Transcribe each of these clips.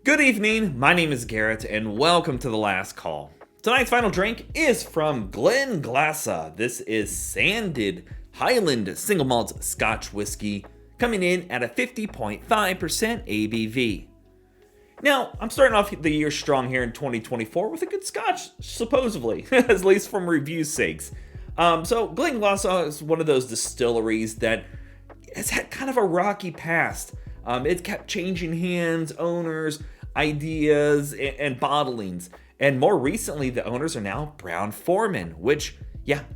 Good evening, my name is Garrett, and welcome to The Last Call. Tonight's final drink is from Glenglassaugh. This is Sandend Highland Single Malt Scotch Whiskey, coming in at a 50.5% ABV. Now, I'm starting off the year strong here in 2024 with a good scotch, supposedly, at least from review sakes. So Glenglassaugh is one of those distilleries that has had kind of a rocky past. It kept changing hands, owners, ideas, and bottlings. And more recently, the owners are now Brown-Forman, which,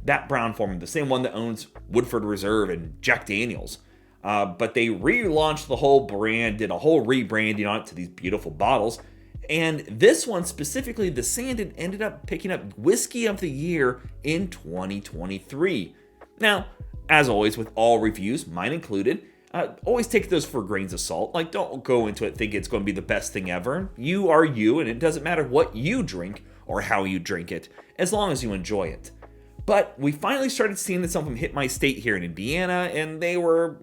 that Brown-Forman, the same one that owns Woodford Reserve and Jack Daniels. But they relaunched the whole brand, did a whole rebranding on it to these beautiful bottles. And this one, specifically the Sandend, ended up picking up Whiskey of the Year in 2023. Now, as always with all reviews, mine included, always take those for grains of salt. Like, don't go into it thinking it's going to be the best thing ever. You are you, and it doesn't matter what you drink or how you drink it, as long as you enjoy it. But we finally started seeing some of them hit my state here in Indiana, and they were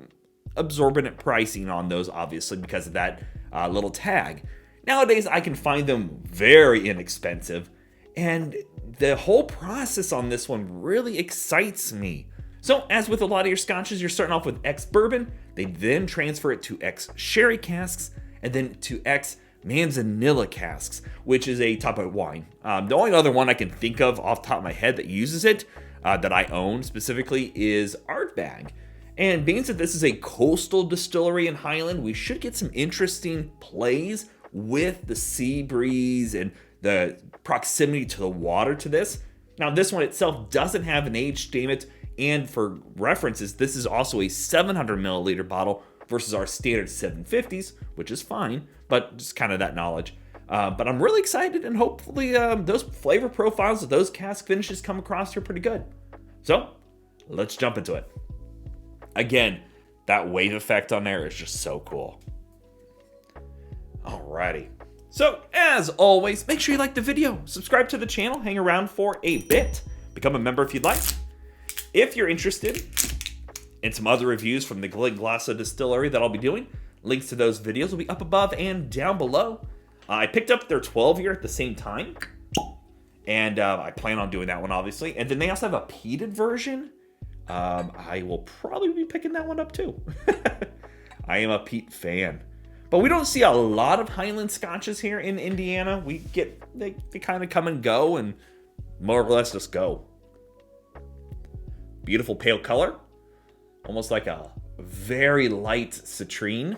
absorbent pricing on those, obviously, because of that little tag. Nowadays, I can find them very inexpensive, and the whole process on this one really excites me. So, as with a lot of your scotches, you're starting off with ex-bourbon, they then transfer it to ex-sherry casks, and then to ex-manzanilla casks, which is a type of wine. The only other one I can think of off the top of my head that uses it, that I own specifically, is Ardbeg. And being that this is a coastal distillery in Highland, we should get some interesting plays with the sea breeze and the proximity to the water to this. Now, this one itself doesn't have an age statement, and for references, this is also a 700 milliliter bottle versus our standard 750s, which is fine, but just kind of that knowledge. But I'm really excited, and hopefully those flavor profiles of those cask finishes come across here pretty good. So, let's jump into it. Again, that wave effect on there is just so cool. Alrighty. So, as always, make sure you like the video, subscribe to the channel, hang around for a bit, become a member if you'd like. If you're interested in some other reviews from the Glenglassaugh Distillery that I'll be doing, links to those videos will be up above and down below. I picked up their 12-year at the same time, and I plan on doing that one, obviously. And then they also have a peated version. I will probably be picking that one up, too. I am a peat fan. But we don't see a lot of Highland scotches here in Indiana. They kind of come and go, and more or less just go. Beautiful pale color, almost like a very light citrine,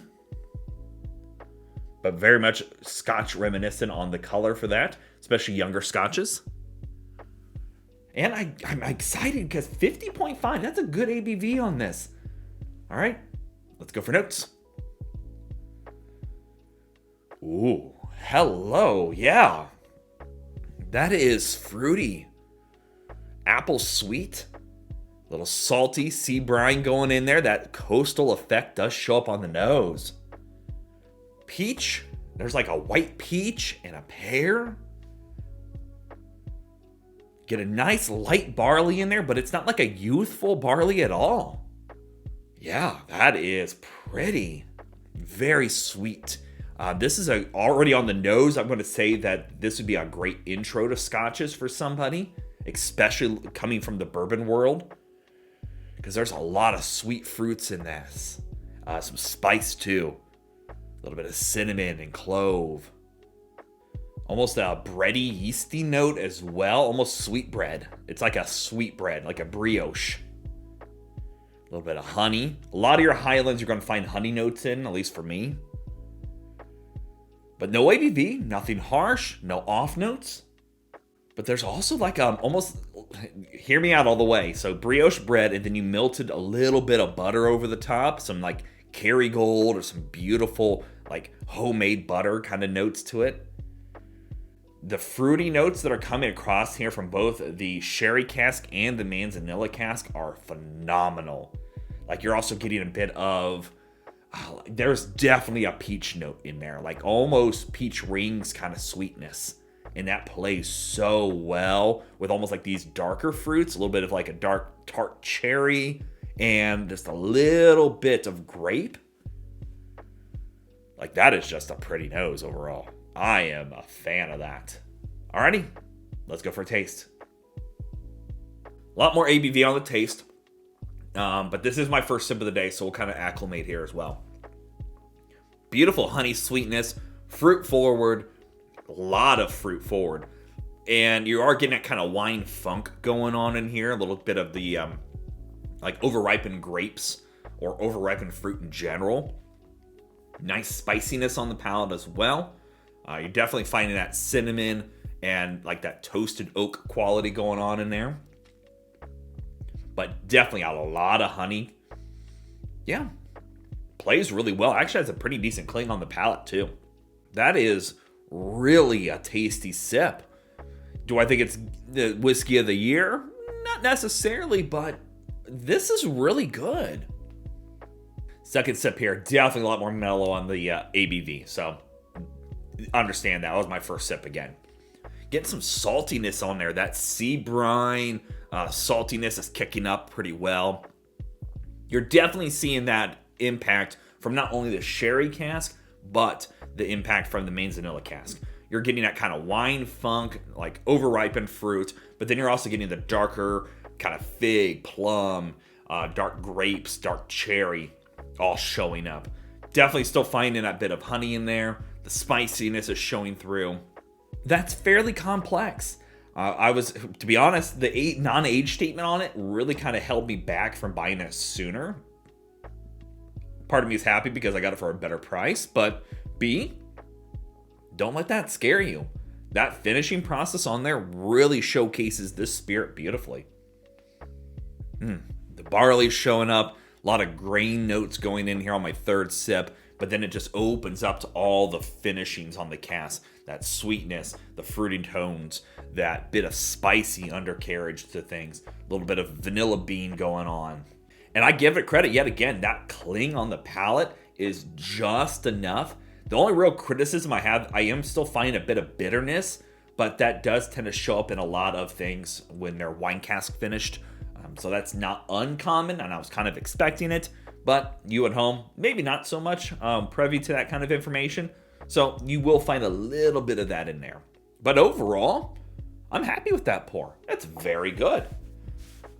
but very much Scotch reminiscent on the color for that, especially younger Scotches. And I'm excited because 50.5, that's a good ABV on this. All right, let's go for notes. Ooh, hello, yeah. That is fruity, apple sweet. Little salty sea brine going in there. That coastal effect does show up on the nose. Peach. There's like a white peach and a pear. Get a nice light barley in there, but it's not like a youthful barley at all. Yeah, that is pretty. Very sweet. This is already on the nose. I'm going to say that this would be a great intro to scotches for somebody, especially coming from the bourbon world. Because there's a lot of sweet fruits in this. Some spice too. A little bit of cinnamon and clove. Almost a bready, yeasty note as well. Almost sweet bread. It's like a sweet bread, like a brioche. A little bit of honey. A lot of your Highlands you're going to find honey notes in, at least for me. But no ABV, nothing harsh, no off notes. But there's also like almost, hear me out all the way. So brioche bread, and then you melted a little bit of butter over the top. Some like Kerrygold or some beautiful like homemade butter kind of notes to it. The fruity notes that are coming across here from both the sherry cask and the manzanilla cask are phenomenal. Like you're also getting a bit of, there's definitely a peach note in there. Like almost peach rings kind of sweetness. And that plays so well with almost like these darker fruits, a little bit of like a dark tart cherry and just a little bit of grape. Like that is just a pretty nose overall. I am a fan of that. Alrighty, let's go for a taste. A lot more ABV on the taste, but this is my first sip of the day, so we'll kind of acclimate here as well. Beautiful honey sweetness, fruit forward, a lot of fruit forward. And you are getting that kind of wine funk going on in here, a little bit of the like overripened grapes or overripened fruit in general. Nice spiciness on the palate as well. You're definitely finding that cinnamon and like that toasted oak quality going on in there. But definitely got a lot of honey. Yeah, plays really well. Actually has a pretty decent cling on the palate too. That is really a tasty sip. Do I think it's the whiskey of the year? Not necessarily, but this is really good. Second sip here, definitely a lot more mellow on the ABV. So understand that was my first sip again. Getting some saltiness on there. That sea brine saltiness is kicking up pretty well. You're definitely seeing that impact from not only the sherry cask, but the impact from the manzanilla cask. You're getting that kind of wine funk, like overripened fruit, but then you're also getting the darker kind of fig, plum, dark grapes, dark cherry, all showing up. Definitely still finding that bit of honey in there. The spiciness is showing through. That's fairly complex. To be honest, the non-age statement on it really kind of held me back from buying it sooner. Part of me is happy because I got it for a better price, but B, don't let that scare you. That finishing process on there really showcases this spirit beautifully. The barley's showing up, a lot of grain notes going in here on my third sip, but then it just opens up to all the finishings on the cask. That sweetness, the fruity tones, that bit of spicy undercarriage to things, a little bit of vanilla bean going on. And I give it credit yet again, that cling on the palate is just enough. The only real criticism I have, I am still finding a bit of bitterness, but that does tend to show up in a lot of things when they're wine cask finished. So that's not uncommon, and I was kind of expecting it. But you at home, maybe not so much privy to that kind of information. So you will find a little bit of that in there. But overall, I'm happy with that pour. That's very good.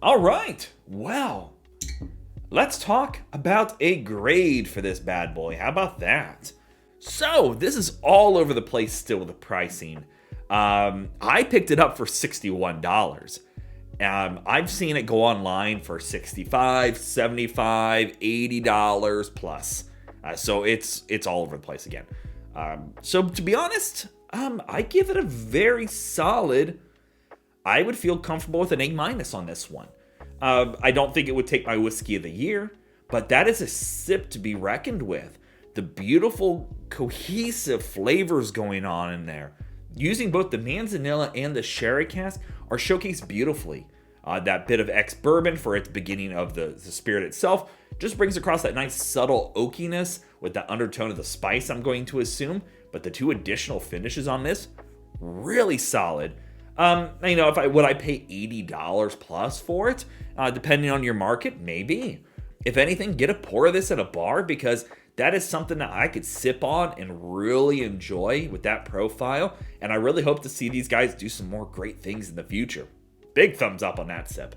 All right, well, let's talk about a grade for this bad boy. How about that? So this is all over the place still with the pricing. I picked it up for $61. I've seen it go online for $65, $75, $80 plus. So it's all over the place again. So to be honest, I give it a very solid. I would feel comfortable with an A- on this one. I don't think it would take my whiskey of the year, but that is a sip to be reckoned with. The beautiful cohesive flavors going on in there, using both the manzanilla and the sherry cask, are showcased beautifully. That bit of ex-bourbon for its beginning of the spirit itself just brings across that nice subtle oakiness with that undertone of the spice, I'm going to assume. But the two additional finishes on this, really solid. Would I pay $80 plus for it? Depending on your market, maybe. If anything, get a pour of this at a bar, because that is something that I could sip on and really enjoy with that profile. And I really hope to see these guys do some more great things in the future. Big thumbs up on that sip.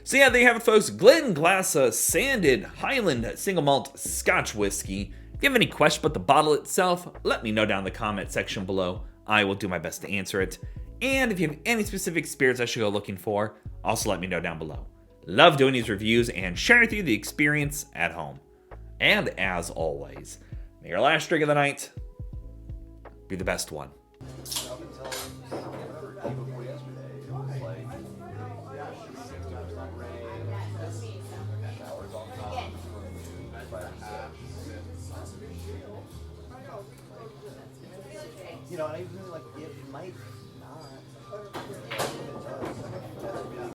So yeah, there you have it, folks. Glenglassaugh Sandend Highland Single Malt Scotch Whiskey. If you have any questions about the bottle itself, let me know down in the comment section below. I will do my best to answer it. And if you have any specific spirits I should go looking for, also let me know down below. Love doing these reviews and sharing with you the experience at home. And as always, may your last drink of the night be the best one. I even like it might not.